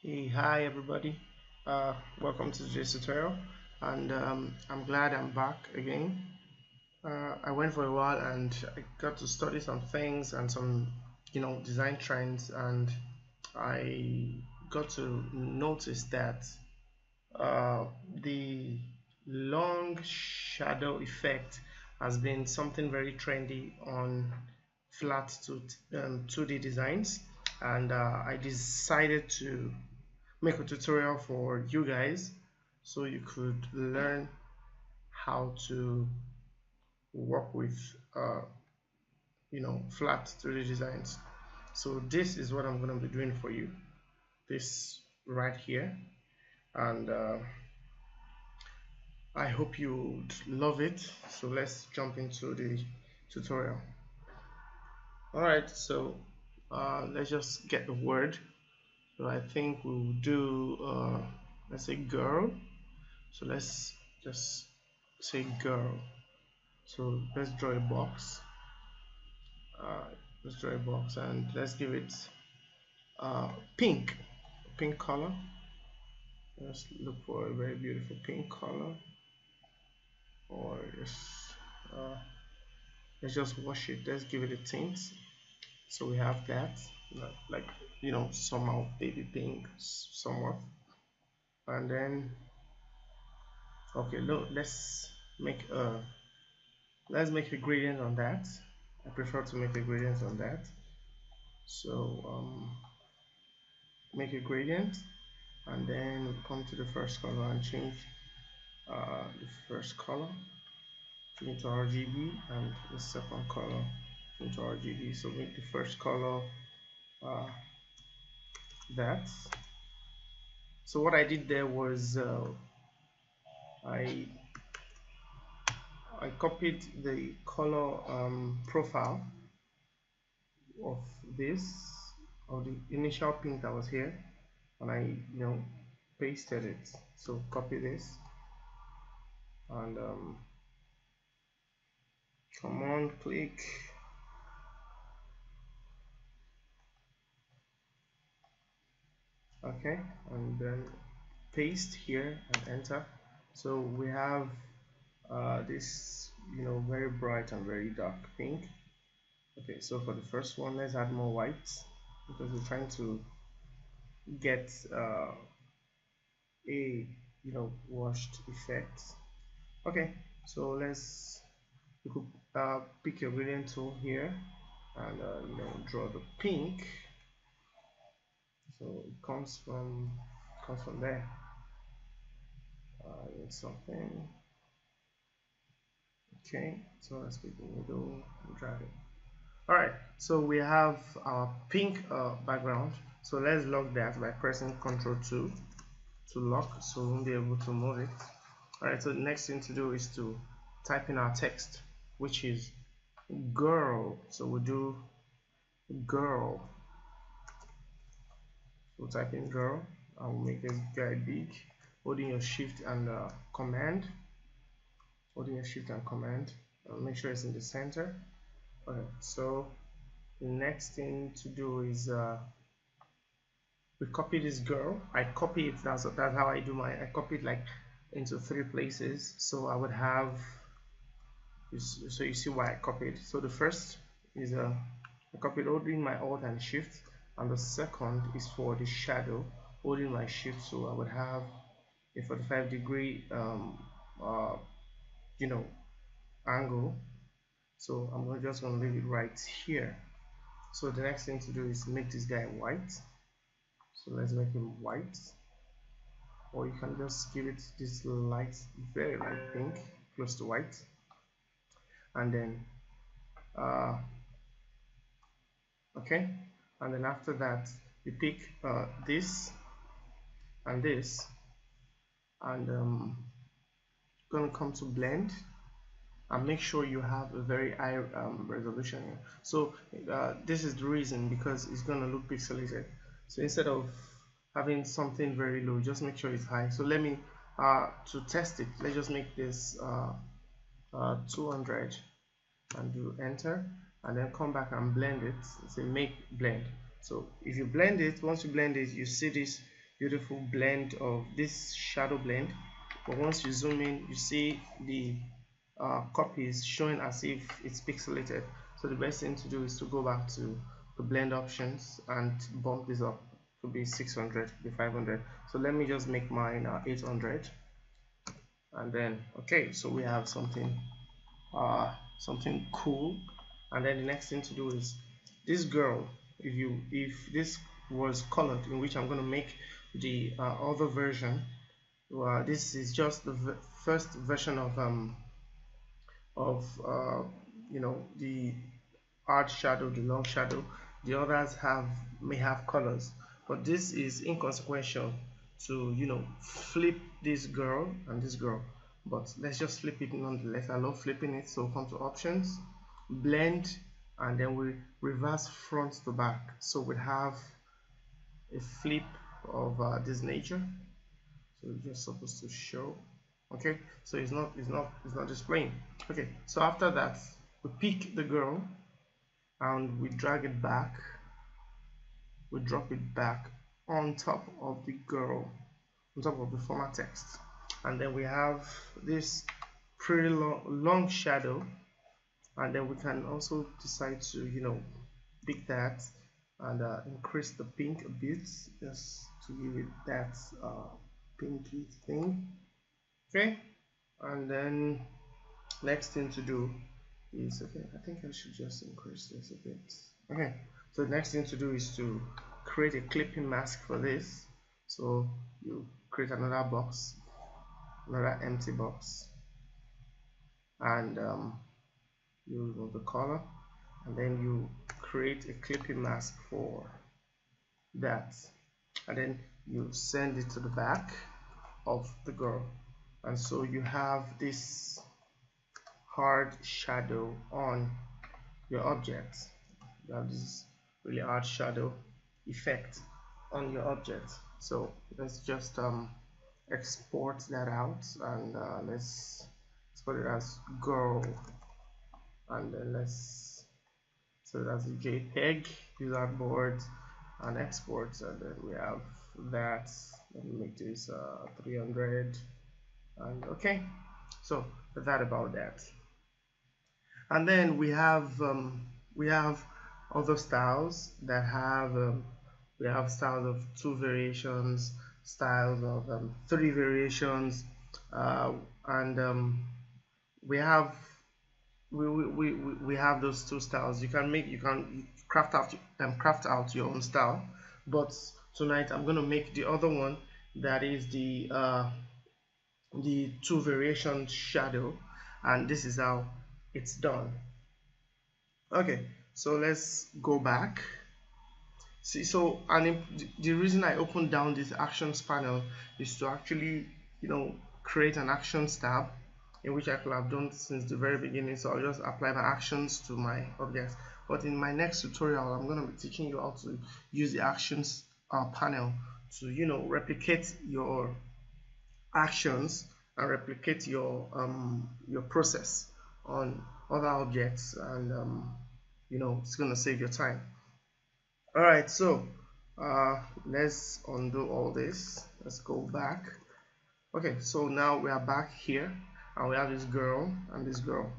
Hey, hi everybody. Welcome to today's tutorial, and I'm glad I'm back again. I went for a while and I got to study some things and some, design trends, and I got to notice that uh, the long shadow effect has been something very trendy on flat to 2D designs, and I decided to make a tutorial for you guys so you could learn how to work with flat 3D designs. So this is what I'm going to be doing for you, this right here, and I hope you would love it. So let's jump into the tutorial. Alright, so let's just get the word. So I think we'll do let's say girl. So let's just say girl. So let's draw a box. Let's draw a box and let's give it pink, pink color. Let's look for a very beautiful pink color, or uh, let's just wash it. Let's give it a tint. So we have that, like somehow baby pink, somewhat, and then okay, look, let's make a gradient on that. I prefer to make a gradient on that. So make a gradient, and then come to the first color and change the first color, change to RGB, and the second color change to RGB. So make the first color uh, that. So what I did there was I copied the color profile of this, of the initial pink that was here, and I pasted it. So copy this and come on, click. Okay, and then paste here and enter. So we have this very bright and very dark pink. Okay, so for the first one, let's add more white because we're trying to get a washed effect. Okay, so you could pick your gradient tool here and draw the pink. So it comes from there. Need something. Okay, so let's pick the middle and drag it. Alright, so we have our pink background. So let's lock that by pressing Ctrl 2 to lock, so we won't be able to move it. Alright, so the next thing to do is to type in our text, which is girl. So we'll do girl. We'll type in girl. I will make this guy big, holding your shift and command. Holding your shift and command. Make sure it's in the center. Okay, so the next thing to do is we copy this girl. I copy it. That's how I do my. I copy it like into 3 places. So I would have. So you see why I copied. So the first is I copied holding my Alt and Shift, and the second is for the shadow, holding my Shift. So I would have a 45-degree angle. So I'm just going to leave it right here. So the next thing to do is make this guy white. So let's make him white, or you can just give it this light, very light pink, close to white, and then okay, and then after that you pick this and this, and gonna come to blend and make sure you have a very high resolution here. So this is the reason, because it's gonna look pixelated. So instead of having something very low, just make sure it's high. So let me to test it, let's just make this 200 and do enter, and then come back and blend it. Say make blend. So if you blend it, once you blend it, you see this beautiful blend of this shadow blend. But once you zoom in, you see the copy is showing as if it's pixelated. So the best thing to do is to go back to the blend options and bump this up. Could be 600, could be 500. So let me just make mine 800, and then okay, so we have something cool. And then the next thing to do is this girl, if this was colored, in which I'm going to make the other version. This is just the first version of the hard shadow, the long shadow. The others may have colors, but this is inconsequential to flip this girl and this girl. But let's just flip it nonetheless. I love flipping it. So come to options, blend, and then we reverse front to back. So we have a flip of this nature. So it's just supposed to show. Okay, so it's not displaying. Okay, so after that we pick the girl and we drag it back, we drop it back on top of the girl, on top of the former text, and then we have this pretty long shadow. And then we can also decide to pick that and increase the pink a bit, just to give it that pinky thing. Okay, and then next thing to do is, okay, I think I should just increase this a bit. Okay, so the next thing to do is to create a clipping mask for this. So you create another box, another empty box, and you remove the color, and then you create a clipping mask for that, and then you send it to the back of the girl, and so you have this hard shadow on your object. You have this really hard shadow effect on your object. So let's just export that out, and let's put it as girl, and then let's set it as a JPEG, use our board and export, and then we have that. Let me make this 300, and okay, so that about that. And then we have other styles that have we have styles of 2 variations, styles of 3 variations, and we have we have those 2 styles. You can craft out your own style, but tonight I'm going to make the other one, that is the 2 variation shadow, and this is how it's done. Okay, so let's go back. See, so the reason I opened down this actions panel is to actually create an actions tab, in which I could have done since the very beginning. So I'll just apply my actions to my objects. But in my next tutorial, I'm going to be teaching you how to use the actions panel to replicate your actions and replicate your process on other objects, and it's going to save your time. All right, so let's undo all this. Let's go back. Okay, so now we are back here, and we have this girl and this girl.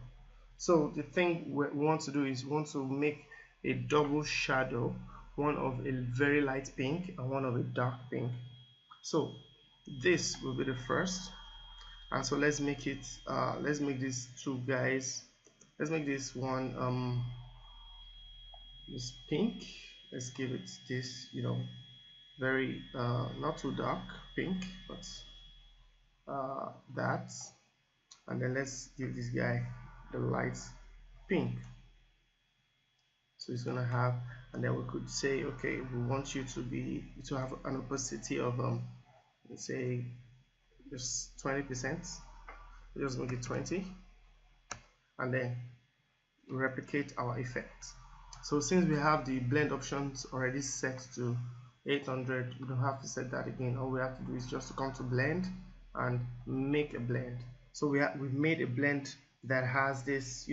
So the thing we want to do is we want to make a double shadow, one of a very light pink and one of a dark pink. So this will be the first, and so let's make it let's make these 2 guys, let's make this one this pink. Let's give it this very not too dark pink, but that, and then let's give this guy the light pink. So it's gonna have, and then we could say, okay, we want you to have an opacity of let's say just 20%. Just make it 20, and then replicate our effect. So since we have the blend options already set to 800, we don't have to set that again. All we have to do is just to come to blend and make a blend. So we've made a blend that has this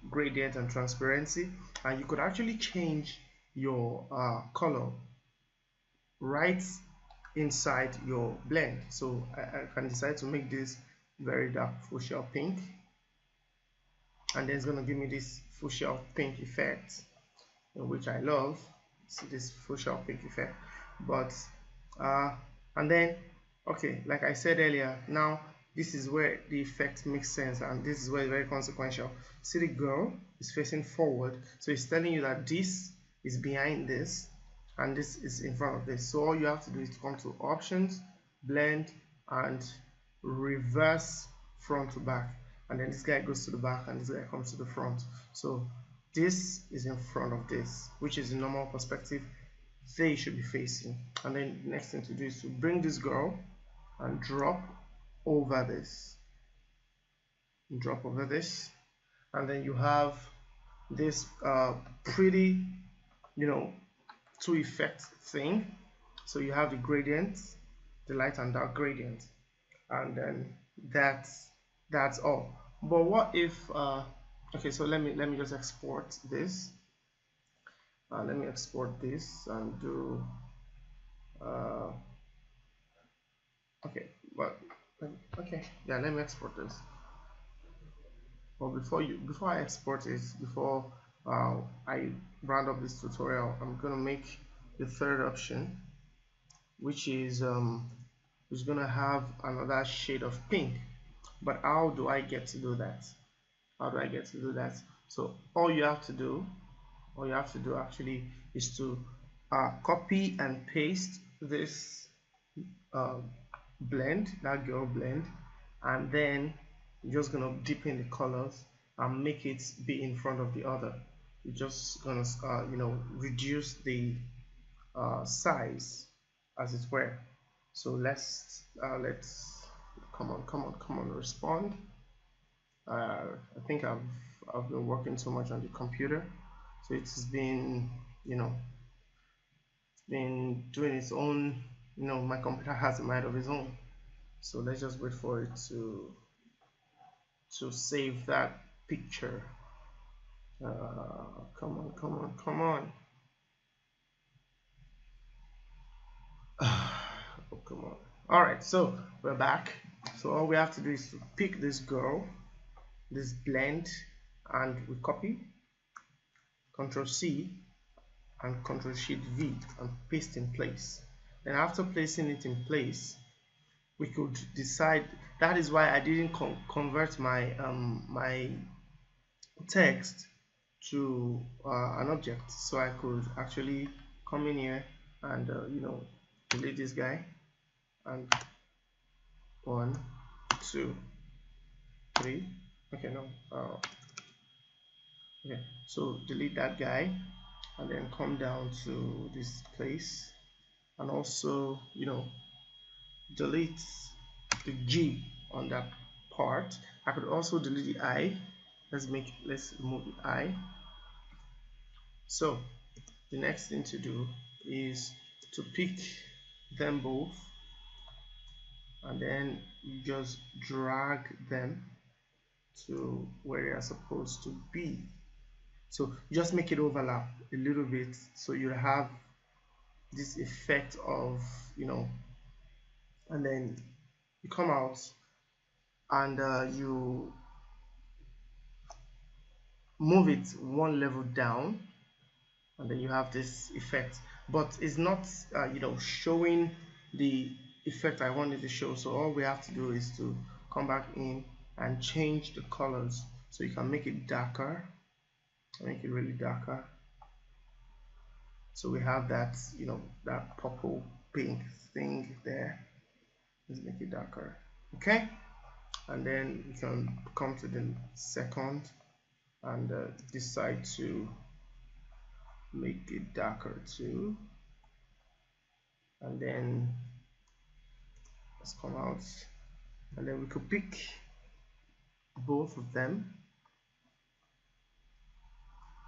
gradient and transparency, and you could actually change your color right inside your blend. So I can decide to make this very dark fuchsia pink, and then it's going to give me this fuchsia pink effect, which I love. See this fuchsia pink effect. But and then, okay, like I said earlier, now this is where the effect makes sense, and this is where it's very consequential. See, the girl is facing forward, so it's telling you that this is behind this and this is in front of this. So all you have to do is to come to options, blend, and reverse front to back, and then this guy goes to the back and this guy comes to the front. So this is in front of this, which is the normal perspective they should be facing. And then the next thing to do is to bring this girl and drop over this, and then you have this pretty, two effect thing. So you have the gradients, the light and dark gradient, and then that's all. But what if okay, so let me just export this. Let me export this and do okay, but okay, yeah, let me export this. But before I export it, before I round up this tutorial, I'm gonna make the third option, which is gonna have another shade of pink. But how do I get to do that? So all you have to do actually is to copy and paste this blend, that girl blend, and then you're just gonna dip in the colors and make it be in front of the other. You're just gonna reduce the size, as it were. So let's come on, respond. I think I've been working so much on the computer, so it's been been doing its own. My computer has a mind of its own. So let's just wait for it to save that picture. Come on. Oh, come on. All right, so we're back. So all we have to do is to pick this girl, this blend, and we copy, Control C and Control Shift V, and paste in place. Then after placing it in place, we could decide. That is why I didn't convert my my text to an object, so I could actually come in here and delete this guy, and 1 2 3. Okay, no, okay, so delete that guy and then come down to this place, and also delete the G on that part. I could also delete the I. Let's remove the I. So the next thing to do is to pick them both, and then you just drag them to where they are supposed to be. So just make it overlap a little bit, so you have this effect of and then you come out and you move it one level down, and then you have this effect, but it's not showing the effect I wanted to show. So all we have to do is to come back in and change the colors, so you can make it darker, make it really darker. So we have that that purple pink thing there. Let's make it darker. Okay, and then you can come to the second and decide to make it darker too, and then let's come out, and then we could pick both of them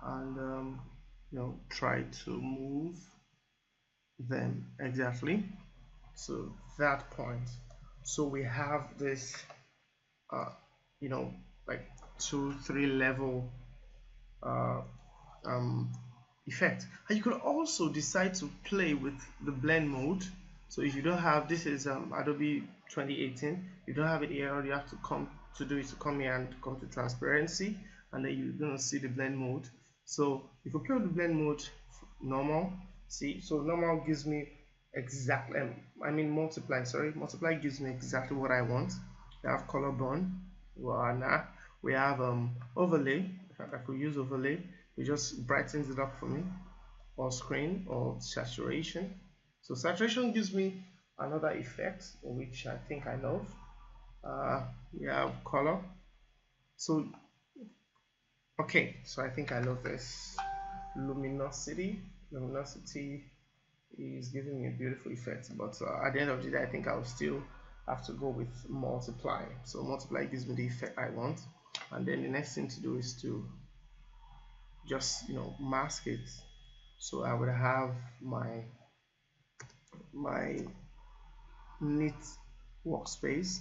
and try to move them exactly to that point. So we have this like 2-3 level effect. And you could also decide to play with the blend mode. So if you don't have, this is Adobe 2018, you don't have it here, all you have to come to do is to come here and come to transparency, and then you're going to see the blend mode. So you can play with the blend mode normal. See, so normal gives me exactly, multiply, sorry, multiply gives me exactly what I want. We have color burn, voila. We have overlay. I could use overlay, it just brightens it up for me, or screen, or saturation. So saturation gives me another effect which I think I love. We have color. So okay, so I think I love this. Luminosity is giving me a beautiful effect, but at the end of the day I think I'll still have to go with multiply. So multiply gives me the effect I want, and then the next thing to do is to just mask it. So I would have my neat workspace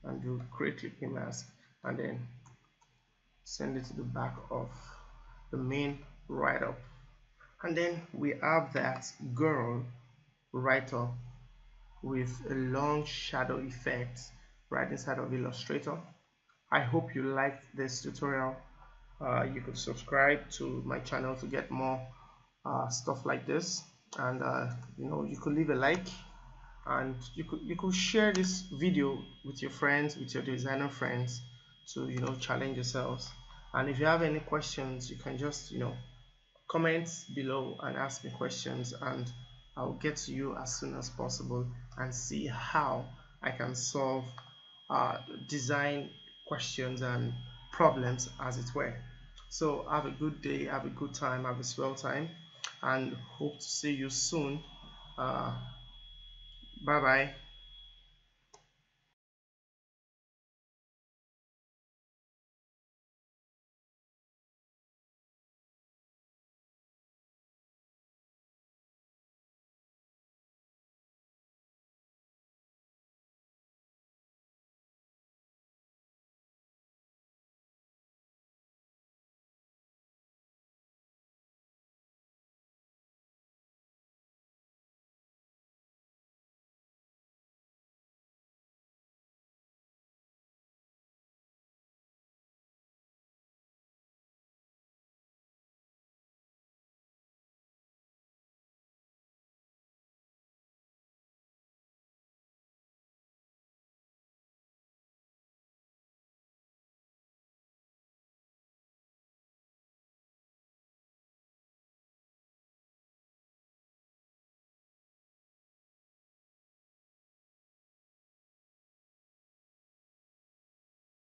and do create clipping mask, and then send it to the back of the main write-up, and then we have that girl write-up with a long shadow effect right inside of Illustrator. I hope you liked this tutorial. You could subscribe to my channel to get more stuff like this, and you could leave a like, and you could share this video with your friends, with your designer friends, to challenge yourselves. And if you have any questions, you can just comment below and ask me questions, and I'll get to you as soon as possible and see how I can solve design questions and problems, as it were. So have a good day, have a good time, have a swell time, and hope to see you soon. Bye bye.